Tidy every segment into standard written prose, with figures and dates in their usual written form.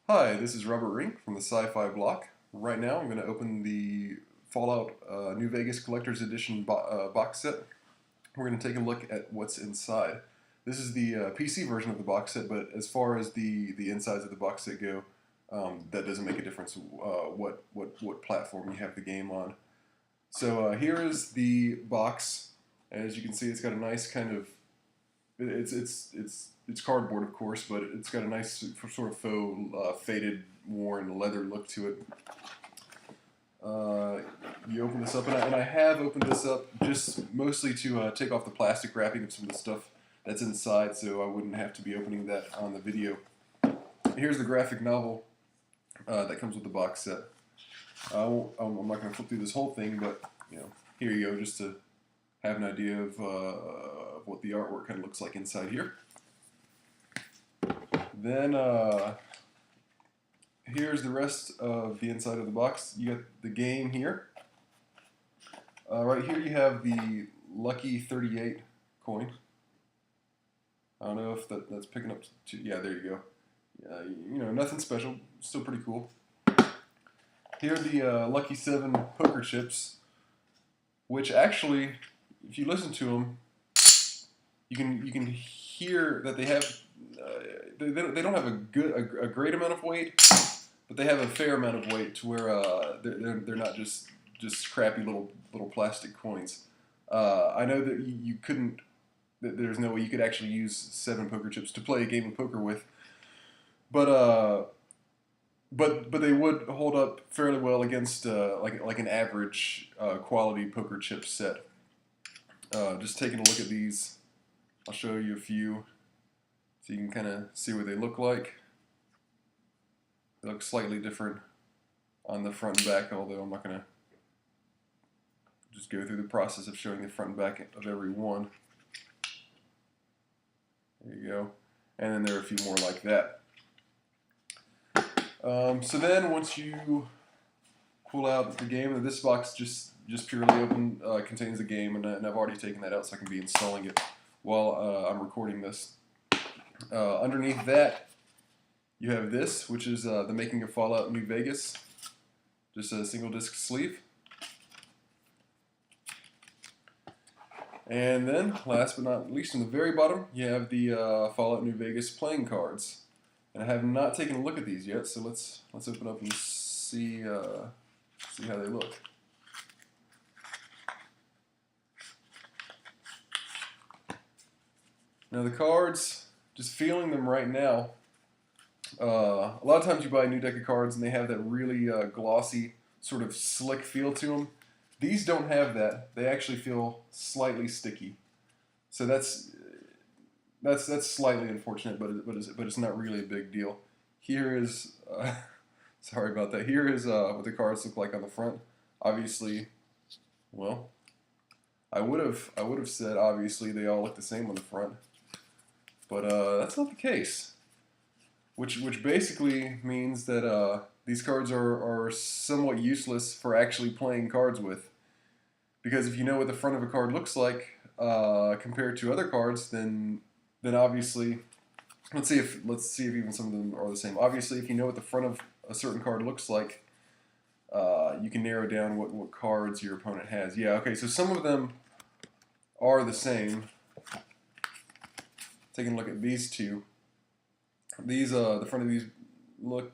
Hi, this is Robert Rink from the Sci-Fi block. Right now I'm going to open the Fallout New Vegas Collector's Edition box set. We're going to take a look at what's inside. This is the PC version of the box set, but as far as the insides of the box set go, that doesn't make a difference what platform you have the game on. So here is the box. As you can see, it's got a nice kind of it's cardboard, of course, but it's got a nice sort of faux faded, worn leather look to it. You open this up, and I have opened this up just mostly to take off the plastic wrapping of some of the stuff that's inside, so I wouldn't have to be opening that on the video. Here's the graphic novel that comes with the box set. I'm not going to flip through this whole thing, but here you go, just to have an idea of what the artwork kind of looks like inside here. Then here's the rest of the inside of the box. You got the game here. Right here you have the Lucky 38 coin. I don't know if that's picking up. Yeah, there you go. Nothing special. Still pretty cool. Here are the Lucky 7 poker chips, which actually, if you listen to them, you can hear that they have they don't have a great amount of weight, but they have a fair amount of weight to where they're not just crappy little plastic coins. I know that you couldn't. There's no way you could actually use 7 poker chips to play a game of poker with, but they would hold up fairly well against like an average quality poker chip set. Just taking a look at these, I'll show you a few so you can kind of see what they look like. They look slightly different on the front and back, although I'm not going to just go through the process of showing the front and back of every one. There you go. And then there are a few more like that. So then once you pull out the game, and this box just purely open contains the game, and I've already taken that out so I can be installing it while I'm recording this. Underneath that, you have this, which is the Making of Fallout New Vegas, just a single disc sleeve. And then, last but not least, in the very bottom, you have the Fallout New Vegas playing cards. And I have not taken a look at these yet, so let's open up and see how they look. Now the cards, just feeling them right now, a lot of times you buy a new deck of cards and they have that really glossy, sort of slick feel to them. These don't have that. They actually feel slightly sticky. So that's slightly unfortunate, but it's not really a big deal. Here is sorry about that. Here is what the cards look like on the front. Obviously, well, I would have said obviously they all look the same on the front, but that's not the case. Which basically means that these cards are somewhat useless for actually playing cards with, because if you know what the front of a card looks like compared to other cards, then obviously, let's see if even some of them are the same. Obviously, if you know what the front of a certain card looks like, you can narrow down what cards your opponent has. Yeah, okay, so some of them are the same. Taking a look at these two. These the front of these look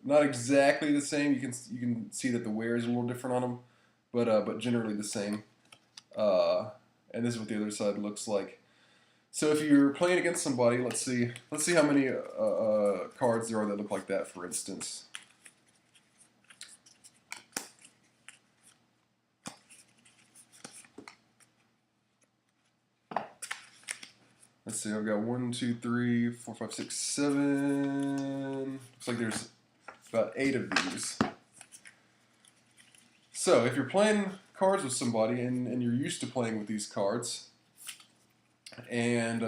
not exactly the same. You can see that the wear is a little different on them, but generally the same. And this is what the other side looks like. So if you're playing against somebody, let's see how many cards there are that look like that, for instance. Let's see, I've got 1, 2, 3, 4, 5, 6, 7. Looks like there's about 8 of these. So if you're playing cards with somebody and you're used to playing with these cards, and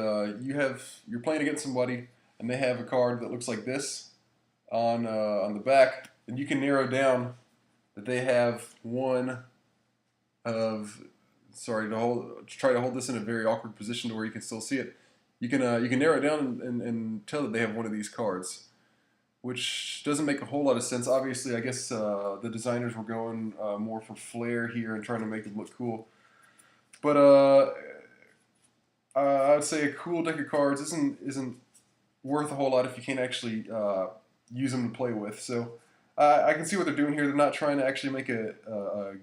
you're playing against somebody and they have a card that looks like this on the back, then you can narrow down that they have one of, sorry, try to hold this in a very awkward position to where you can still see it. You can narrow it down and tell that they have one of these cards. which doesn't make a whole lot of sense. Obviously, I guess the designers were going more for flair here and trying to make them look cool. But I would say a cool deck of cards isn't worth a whole lot if you can't actually use them to play with. So I can see what they're doing here. They're not trying to actually make a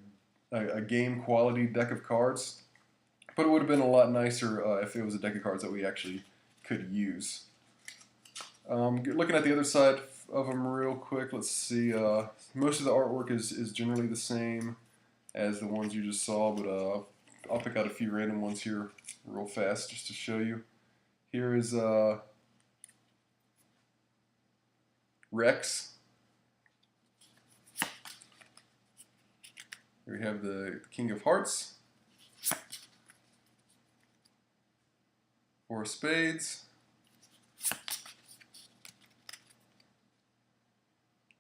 game quality deck of cards, but it would have been a lot nicer if it was a deck of cards that we actually could use. Looking at the other side of them real quick, let's see. Most of the artwork is generally the same as the ones you just saw, but I'll pick out a few random ones here real fast just to show you. Here is Rex. Here we have the King of Hearts. Four of Spades.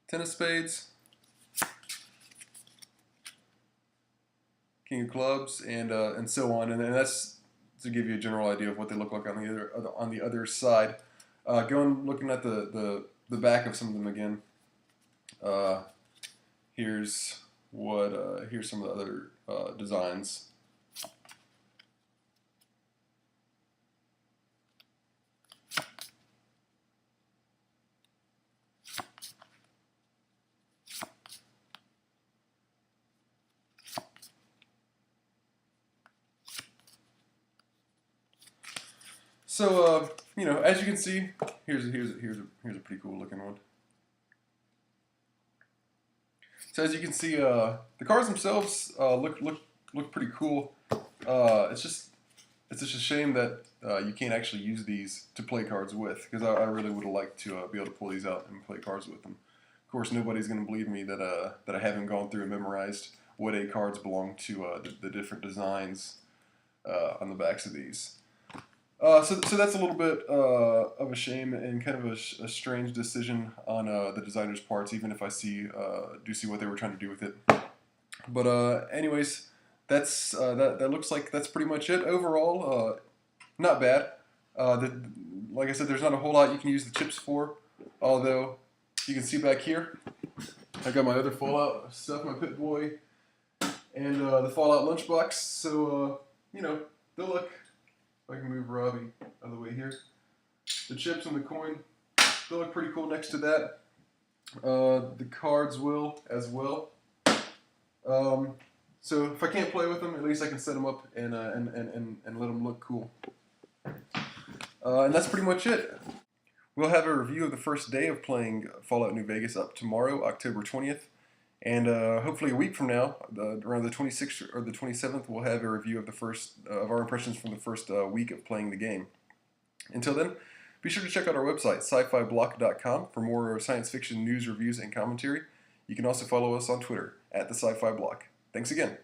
Ten of Spades. King of Clubs, and so on, and that's to give you a general idea of what they look like on the other side. Looking at the back of some of them again. Here's some of the other designs. So you know, as you can see, here's a pretty cool looking one. So as you can see, the cards themselves look pretty cool. It's just a shame that you can't actually use these to play cards with, because I really would have liked to be able to pull these out and play cards with them. Of course, nobody's going to believe me that I haven't gone through and memorized what cards belong to the different designs on the backs of these. So that's a little bit of a shame and kind of a strange decision on the designer's parts, even if I do see what they were trying to do with it. But anyways, that looks like that's pretty much it. Overall, not bad. Like I said, there's not a whole lot you can use the chips for, although you can see back here, I got my other Fallout stuff, my Pip-Boy, and the Fallout lunchbox. So you know, they'll look. I can move Robbie out of the way here. The chips and the coin, they'll look pretty cool next to that. The cards will as well. So if I can't play with them, at least I can set them up and let them look cool. And that's pretty much it. We'll have a review of the first day of playing Fallout New Vegas up tomorrow, October 20th. And hopefully a week from now, around the 26th or the 27th, we'll have a review of the first of our impressions from the first week of playing the game. Until then, be sure to check out our website, sci-fiblock.com, for more science fiction news, reviews, and commentary. You can also follow us on Twitter, @the Sci-Fi Block. Thanks again.